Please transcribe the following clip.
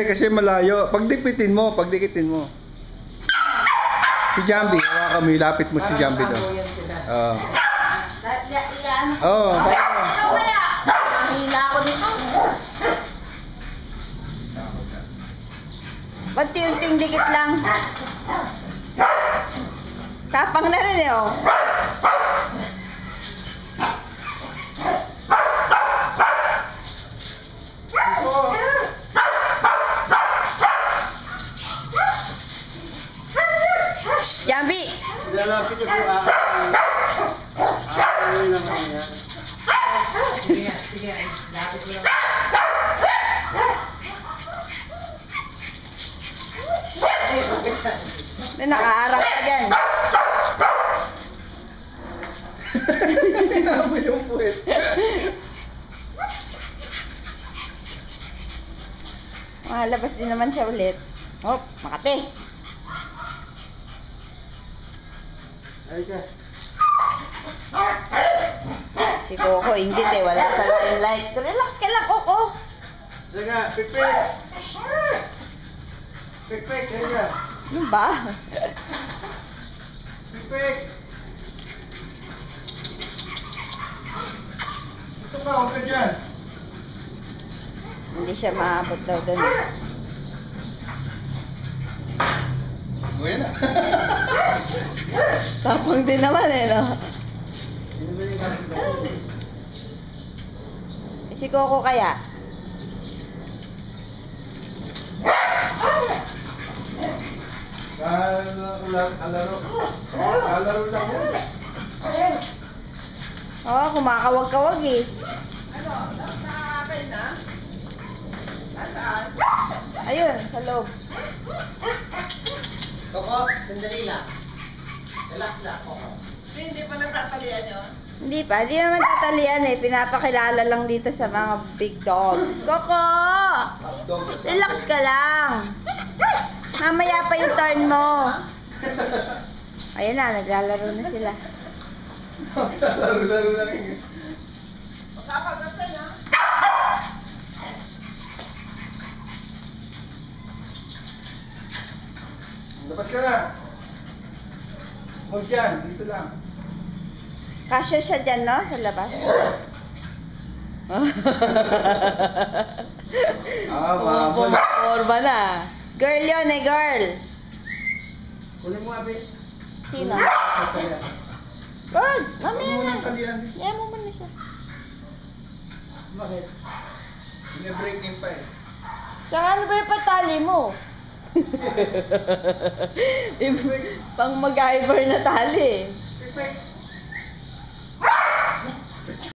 kasi malayo. Pagdikitin mo. Si Jambi, hawakan mo, ilapit mo si Jambi doon. Oo. Oo, Mahila ako dito. Unti-unting dikit lang. Tapang na rin eh, oh. Jambi! Lalapit niyo po aakawin naman niya. Sige, lapit mo lang. May nakaarap ka dyan. Hinamoy yung puwet. Makalabas din naman siya ulit. Hop, Makati. Ay ka. Si Coco, inggit eh. Wala sa limelight. Relax ka lang, Coco. Sige, pipik. Pipik, sige. Ano ba? Pipik. Ito pa, huwag ka dyan. Hindi siya maabot daw doon. O, yan na. Tapang din naman eh, no? Si Coco kaya? Kalaro lang yan. Oo, kumakawag-kawag eh. Ano? Nakakain na? Nasaan? Ayun, sa loob. Koko, sandali lang. Relax lang, Koko. Hindi pa natatalian yun? Hindi pa, di naman tatalian eh. Pinapakilala lang dito sa mga big dogs. Coco! Relax ka lang. Mamaya pa yung turn mo. Ayun na, naglalaro na sila. Laro lang yun. Magkakagatan na. Labas ka na. Huwag dyan, dito lang. Kasya siya dyan, no? Sa labas. Mahabol. Forma na. Girl yun eh, girl. Kunin mo, Abi. Sino? Bird! Mamaya Huwag mo na. nang talian. Yan mo muna siya. Bakit? Bine-break in pa eh. Tsaka ano ba yung patali mo? Pang MacGyver na tali eh. Pipik.